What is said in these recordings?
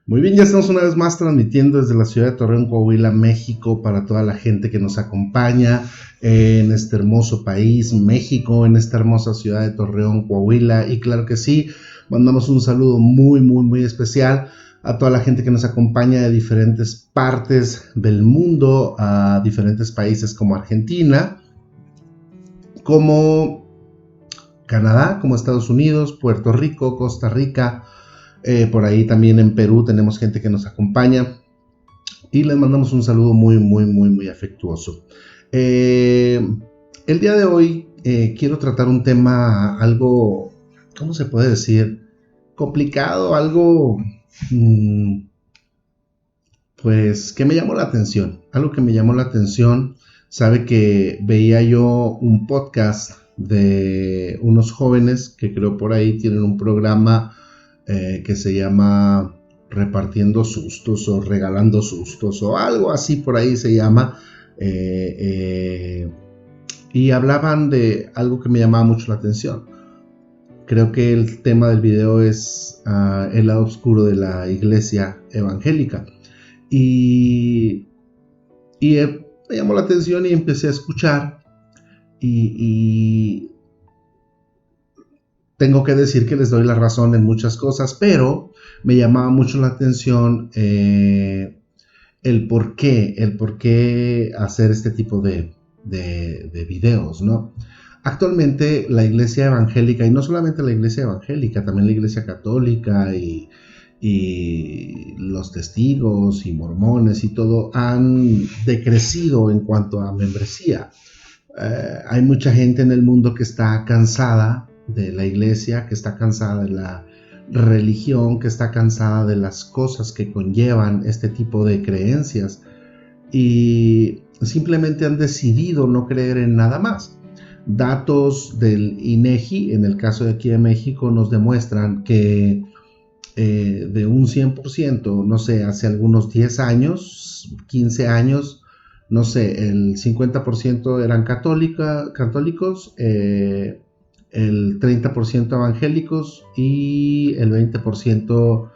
Muy bien, ya estamos una vez más transmitiendo desde la ciudad de Torreón, Coahuila, México, para toda la gente que nos acompaña en este hermoso país, México, en esta hermosa ciudad de Torreón, Coahuila. Y claro que sí, mandamos un saludo muy especial a toda la gente que nos acompaña de diferentes partes del mundo, a diferentes países como Argentina, como Canadá, como Estados Unidos, Puerto Rico, Costa Rica. Por ahí también en Perú tenemos gente que nos acompaña y les mandamos un saludo muy afectuoso. El día de hoy quiero tratar un tema algo, ¿cómo se puede decir? Complicado, algo pues que me llamó la atención. Algo que me llamó la atención, sabe que veía yo un podcast de unos jóvenes que creo por ahí tienen un programa que se llama Repartiendo Sustos o Regalando Sustos o algo así por ahí se llama, y hablaban de algo que me llamaba mucho la atención. Creo que el tema del video es el lado oscuro de la iglesia evangélica y me llamó la atención y empecé a escuchar y tengo que decir que les doy la razón en muchas cosas, pero me llamaba mucho la atención el por qué hacer este tipo de videos, ¿no? Actualmente la iglesia evangélica, y no solamente la iglesia evangélica, también la iglesia católica y los testigos y mormones y todo han decrecido en cuanto a membresía. Hay mucha gente en el mundo que está cansada de la iglesia, que está cansada de la religión, que está cansada de las cosas que conllevan este tipo de creencias y simplemente han decidido no creer en nada más. Datos del INEGI, en el caso de aquí de México, nos demuestran que de un 100%, no sé, hace algunos 10 años, 15 años, no sé, el 50% eran católicos, el 30% evangélicos y el 20%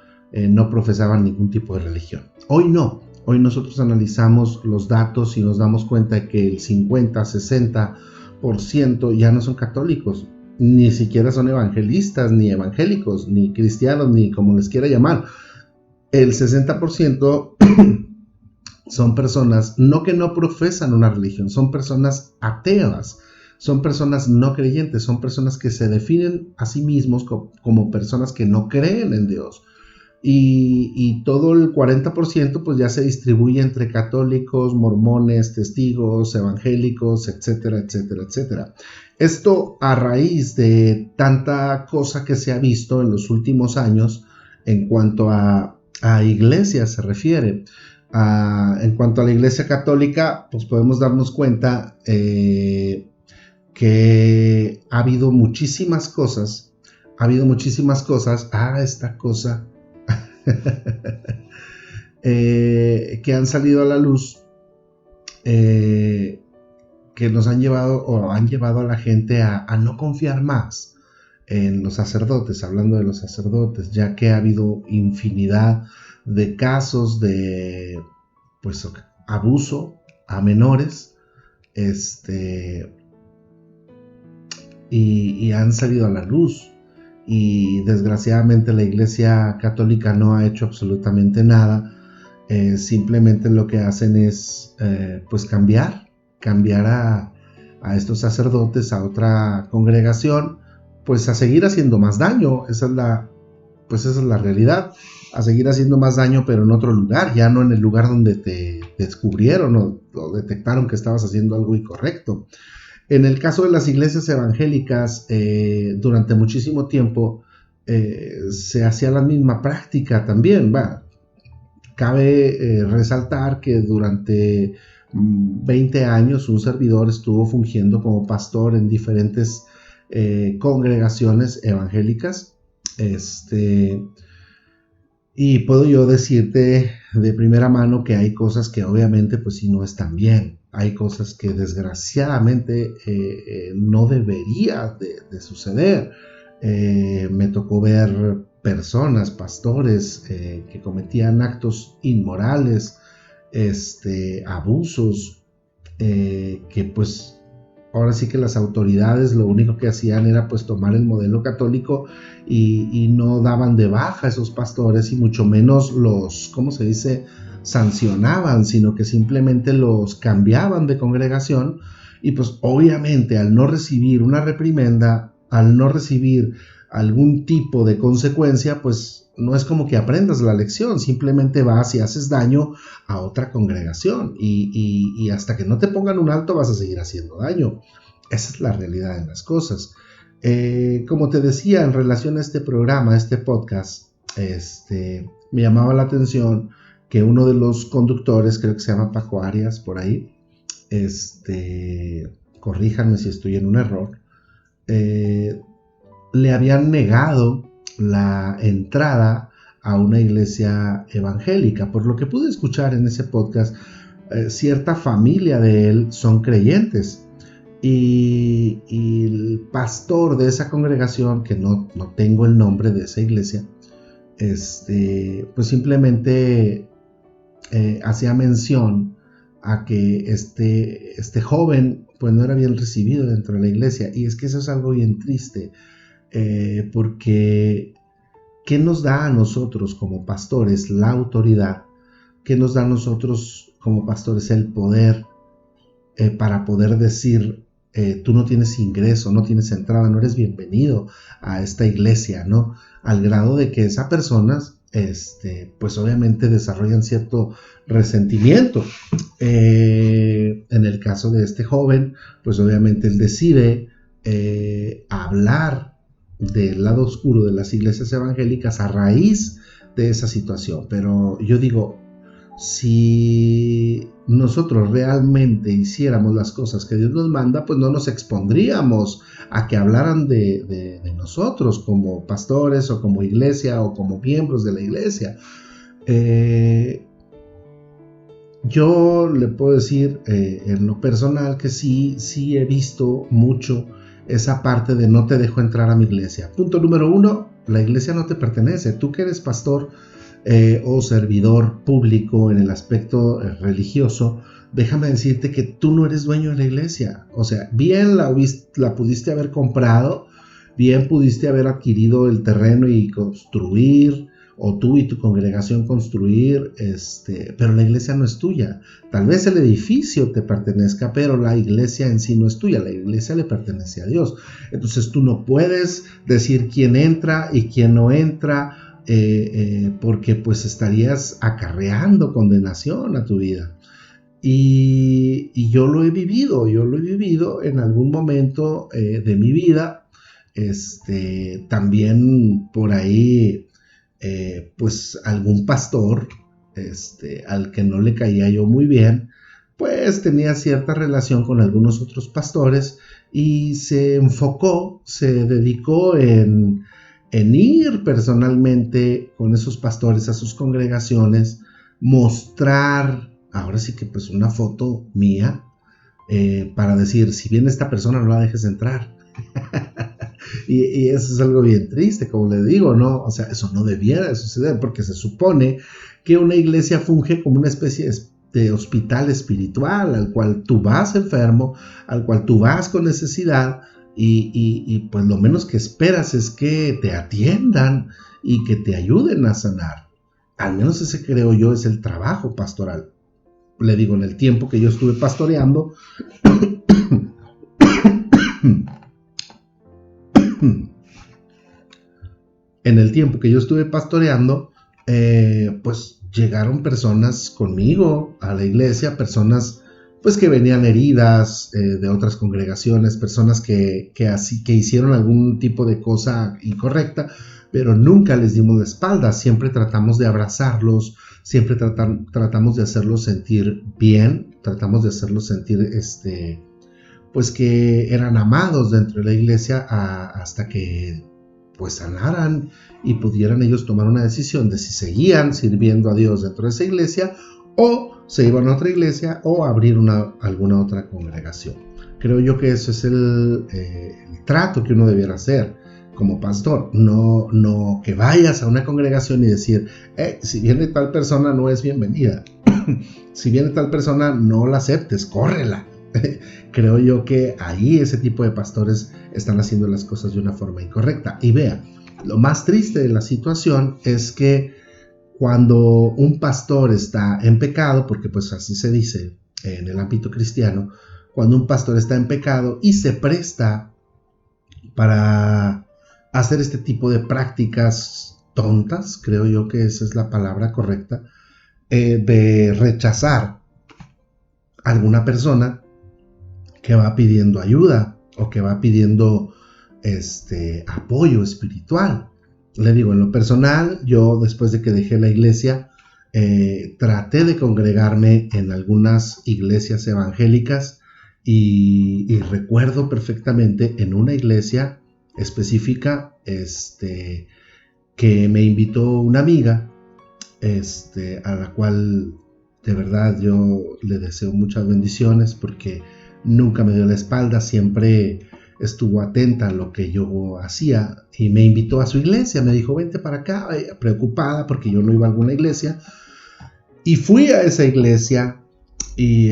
no profesaban ningún tipo de religión. Hoy no, hoy nosotros analizamos los datos y nos damos cuenta de que el 50-60% ya no son católicos, ni siquiera son evangelistas, ni evangélicos, ni cristianos, ni como les quiera llamar. El 60% son personas no que no profesan una religión, son personas ateas. Son personas no creyentes, son personas que se definen a sí mismos como personas que no creen en Dios. Y todo el 40% pues ya se distribuye entre católicos, mormones, testigos, evangélicos, etcétera. Esto a raíz de tanta cosa que se ha visto en los últimos años en cuanto a iglesia se refiere. En cuanto a la iglesia católica, pues podemos darnos cuenta que ha habido muchísimas cosas, esta cosa, que han salido a la luz, que nos han llevado o han llevado a la gente a no confiar más en los sacerdotes, hablando de los sacerdotes, ya que ha habido infinidad de casos de pues abuso a menores, y han salido a la luz y desgraciadamente la iglesia católica no ha hecho absolutamente nada. Simplemente lo que hacen es pues cambiar a estos sacerdotes a otra congregación, pues a seguir haciendo más daño. Esa es la realidad, a seguir haciendo más daño, pero en otro lugar, ya no en el lugar donde te descubrieron o detectaron que estabas haciendo algo incorrecto. En el caso de las iglesias evangélicas, durante muchísimo tiempo se hacía la misma práctica también. Cabe resaltar que durante 20 años un servidor estuvo fungiendo como pastor en diferentes congregaciones evangélicas. Y puedo yo decirte de primera mano que hay cosas que obviamente pues sí no están bien. Hay cosas que desgraciadamente no debería de suceder. Me tocó ver personas, pastores, que cometían actos inmorales, abusos, que pues ahora sí que las autoridades lo único que hacían era pues tomar el modelo católico y no daban de baja a esos pastores, y mucho menos los, ¿cómo se dice?, sancionaban, sino que simplemente los cambiaban de congregación. Y pues obviamente al no recibir una reprimenda, al no recibir algún tipo de consecuencia, pues no es como que aprendas la lección, simplemente vas y haces daño a otra congregación, y hasta que no te pongan un alto vas a seguir haciendo daño. Esa es la realidad de las cosas. Como te decía, en relación a este programa, a este podcast, me llamaba la atención que uno de los conductores, creo que se llama Paco Arias, por ahí, corríjanme si estoy en un error, le habían negado la entrada a una iglesia evangélica. Por lo que pude escuchar en ese podcast, cierta familia de él son creyentes, y el pastor de esa congregación, que no tengo el nombre de esa iglesia, pues simplemente hacía mención a que este joven pues no era bien recibido dentro de la iglesia. Y es que eso es algo bien triste, porque ¿qué nos da a nosotros como pastores la autoridad? ¿Qué nos da a nosotros como pastores el poder para poder decir, tú no tienes ingreso, no tienes entrada, no eres bienvenido a esta iglesia, ¿no? Al grado de que esas personas pues obviamente desarrollan cierto resentimiento. En el caso de este joven, pues obviamente él decide hablar del lado oscuro de las iglesias evangélicas a raíz de esa situación. Pero yo digo, si nosotros realmente hiciéramos las cosas que Dios nos manda, pues no nos expondríamos a que hablaran de nosotros como pastores o como iglesia o como miembros de la iglesia. Yo le puedo decir en lo personal que sí he visto mucho esa parte de no te dejo entrar a mi iglesia. Punto número 1, la iglesia no te pertenece. Tú que eres pastor o servidor público en el aspecto religioso, déjame decirte que tú no eres dueño de la iglesia. O sea, bien la pudiste haber comprado, bien pudiste haber adquirido el terreno y construir, o tú y tu congregación construir, pero la iglesia no es tuya. Tal vez el edificio te pertenezca, pero la iglesia en sí no es tuya. La iglesia le pertenece a Dios. Entonces tú no puedes decir quién entra y quién no entra, porque pues estarías acarreando condenación a tu vida. Y yo lo he vivido en algún momento de mi vida. También por ahí, pues algún pastor, al que no le caía yo muy bien, pues tenía cierta relación con algunos otros pastores, y se dedicó en ir personalmente con esos pastores a sus congregaciones, mostrar, ahora sí que pues una foto mía, para decir, si bien esta persona no la dejes entrar. y eso es algo bien triste, como le digo, ¿no? O sea, eso no debiera de suceder, porque se supone que una iglesia funge como una especie de hospital espiritual, al cual tú vas enfermo, al cual tú vas con necesidad, y pues lo menos que esperas es que te atiendan y que te ayuden a sanar. Al menos ese, creo yo, es el trabajo pastoral. Le digo, en el tiempo que yo estuve pastoreando, pues llegaron personas conmigo a la iglesia, personas pues que venían heridas de otras congregaciones, personas que hicieron algún tipo de cosa incorrecta, pero nunca les dimos la espalda. Siempre tratamos de abrazarlos, siempre tratamos de hacerlos sentir bien, tratamos de hacerlos sentir pues que eran amados dentro de la iglesia, hasta que pues sanaran y pudieran ellos tomar una decisión de si seguían sirviendo a Dios dentro de esa iglesia, o se iban a otra iglesia, o abrir alguna otra congregación. Creo yo que eso es el trato que uno debiera hacer. como pastor, no que vayas a una congregación y decir, si viene tal persona no es bienvenida, si viene tal persona no la aceptes, córrela. Creo yo que ahí ese tipo de pastores están haciendo las cosas de una forma incorrecta. Y vea, lo más triste de la situación es que cuando un pastor está en pecado, porque pues así se dice en el ámbito cristiano, cuando un pastor está en pecado y se presta para hacer este tipo de prácticas tontas, creo yo que esa es la palabra correcta, de rechazar a alguna persona que va pidiendo ayuda o que va pidiendo apoyo espiritual. Le digo, en lo personal, yo después de que dejé la iglesia, traté de congregarme en algunas iglesias evangélicas y recuerdo perfectamente en una iglesia específica que me invitó una amiga a la cual de verdad yo le deseo muchas bendiciones porque nunca me dio la espalda, siempre estuvo atenta a lo que yo hacía y me invitó a su iglesia, me dijo vente para acá, preocupada porque yo no iba a alguna iglesia, y fui a esa iglesia y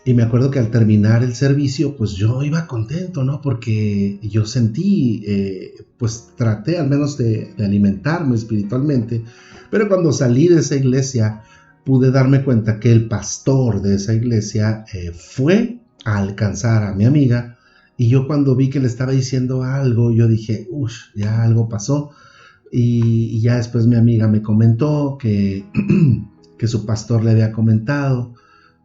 y me acuerdo que al terminar el servicio pues yo iba contento, ¿no? Porque yo sentí, pues traté al menos de alimentarme espiritualmente, pero cuando salí de esa iglesia pude darme cuenta que el pastor de esa iglesia fue a alcanzar a mi amiga, y yo cuando vi que le estaba diciendo algo, yo dije, uff, ya algo pasó, y ya después mi amiga me comentó que su pastor le había comentado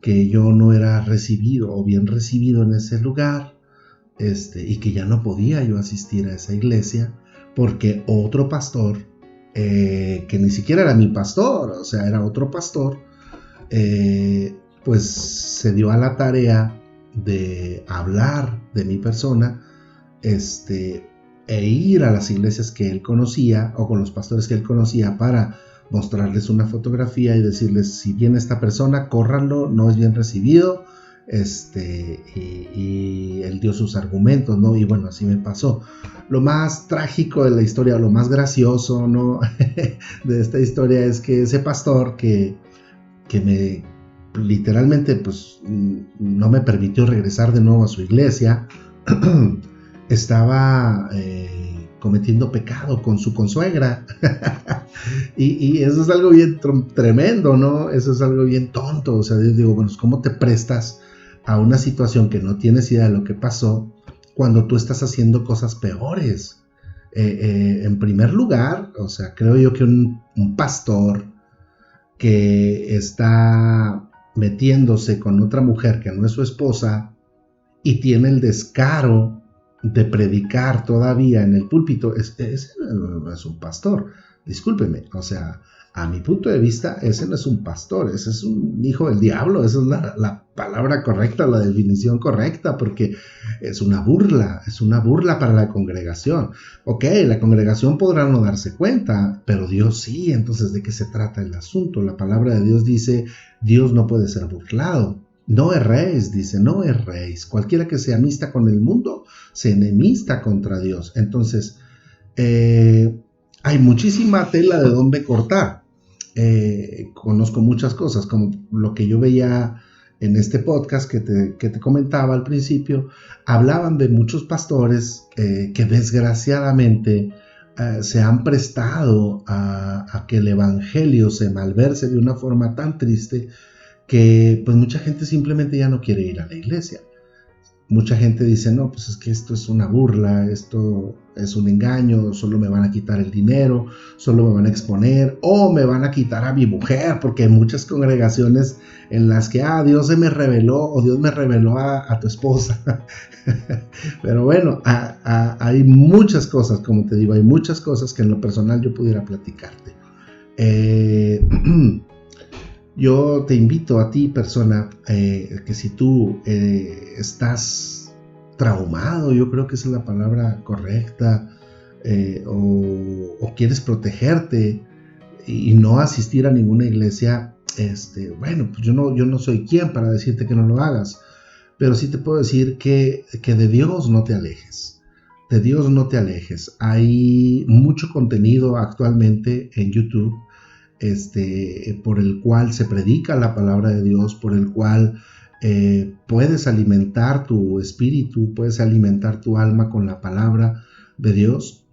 que yo no era recibido o bien recibido en ese lugar, y que ya no podía yo asistir a esa iglesia porque otro pastor, que ni siquiera era mi pastor, o sea, era otro pastor, pues se dio a la tarea de hablar de mi persona, e ir a las iglesias que él conocía o con los pastores que él conocía para mostrarles una fotografía y decirles, si viene esta persona, córranlo, no es bien recibido, y él dio sus argumentos, ¿no? Y bueno, así me pasó. Lo más trágico de la historia, lo más gracioso, ¿no? de esta historia es que ese pastor que me literalmente pues no me permitió regresar de nuevo a su iglesia, estaba cometiendo pecado con su consuegra. y eso es algo bien tremendo, ¿no? Eso es algo bien tonto. O sea, yo digo, bueno, ¿cómo te prestas a una situación que no tienes idea de lo que pasó cuando tú estás haciendo cosas peores? En primer lugar, o sea, creo yo que un pastor que está metiéndose con otra mujer que no es su esposa y tiene el descaro de predicar todavía en el púlpito, ese no es un pastor, discúlpeme, o sea, a mi punto de vista, ese no es un pastor, ese es un hijo del diablo, esa es la palabra correcta, la definición correcta, porque es una burla para la congregación. Ok, la congregación podrá no darse cuenta, pero Dios sí. Entonces, ¿de qué se trata el asunto? La palabra de Dios dice, Dios no puede ser burlado. No erréis, dice, no erréis. Cualquiera que se amista con el mundo, se enemista contra Dios. Entonces, hay muchísima tela de dónde cortar. Conozco muchas cosas, como lo que yo veía en este podcast que te comentaba al principio. Hablaban de muchos pastores que desgraciadamente se han prestado a que el evangelio se malverse de una forma tan triste que pues mucha gente simplemente ya no quiere ir a la iglesia. Mucha gente dice, no, pues es que esto es una burla, esto es un engaño, solo me van a quitar el dinero, solo me van a exponer, o me van a quitar a mi mujer, porque hay muchas congregaciones en las que, Dios se me reveló, o Dios me reveló a tu esposa. Pero bueno, hay muchas cosas, como te digo, hay muchas cosas que en lo personal yo pudiera platicarte. Yo te invito a ti, persona, que si tú estás traumado, yo creo que esa es la palabra correcta, o quieres protegerte y no asistir a ninguna iglesia, bueno, pues yo no soy quien para decirte que no lo hagas, pero sí te puedo decir que de Dios no te alejes. de Dios no te alejes. Hay mucho contenido actualmente en YouTube, por el cual se predica la palabra de Dios, por el cual puedes alimentar tu espíritu, puedes alimentar tu alma con la palabra de Dios.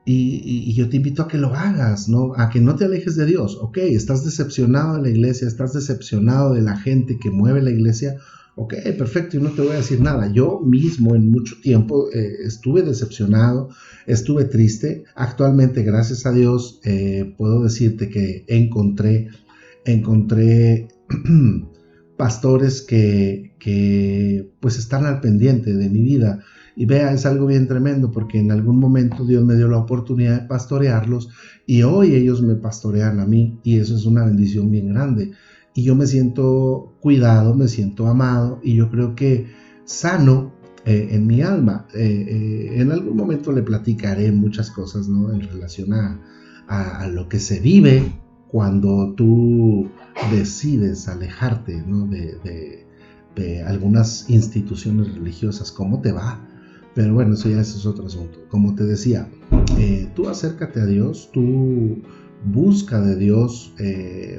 Y yo te invito a que lo hagas, ¿no? A que no te alejes de Dios. Ok, estás decepcionado de la iglesia, estás decepcionado de la gente que mueve la iglesia. Ok, perfecto, y no te voy a decir nada. Yo mismo en mucho tiempo estuve decepcionado, estuve triste. Actualmente, gracias a Dios, puedo decirte que encontré pastores que pues están al pendiente de mi vida. Y vea, es algo bien tremendo, porque en algún momento Dios me dio la oportunidad de pastorearlos y hoy ellos me pastorean a mí, y eso es una bendición bien grande. Y yo me siento cuidado, me siento amado, y yo creo que sano en mi alma. En algún momento le platicaré muchas cosas, ¿no? En relación a lo que se vive cuando tú decides alejarte, ¿no? de algunas instituciones religiosas. ¿Cómo te va? Pero bueno, eso ya es otro asunto. Como te decía, tú acércate a Dios, tú busca de Dios,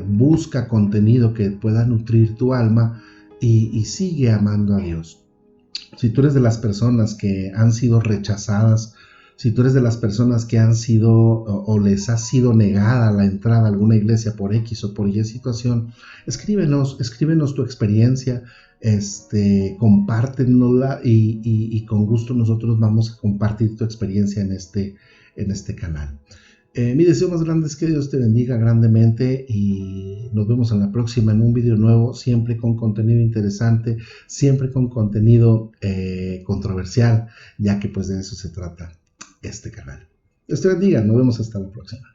busca contenido que pueda nutrir tu alma, y sigue amando a Dios. Si tú eres de las personas que han sido rechazadas, si tú eres de las personas que han sido o les ha sido negada la entrada a alguna iglesia por X o por Y situación, escríbenos tu experiencia, compártenosla, y con gusto nosotros vamos a compartir tu experiencia en este canal. Mi deseo más grande es que Dios te bendiga grandemente, y nos vemos en la próxima en un video nuevo, siempre con contenido interesante, siempre con contenido controversial, ya que pues de eso se trata este canal. Dios te bendiga, nos vemos hasta la próxima.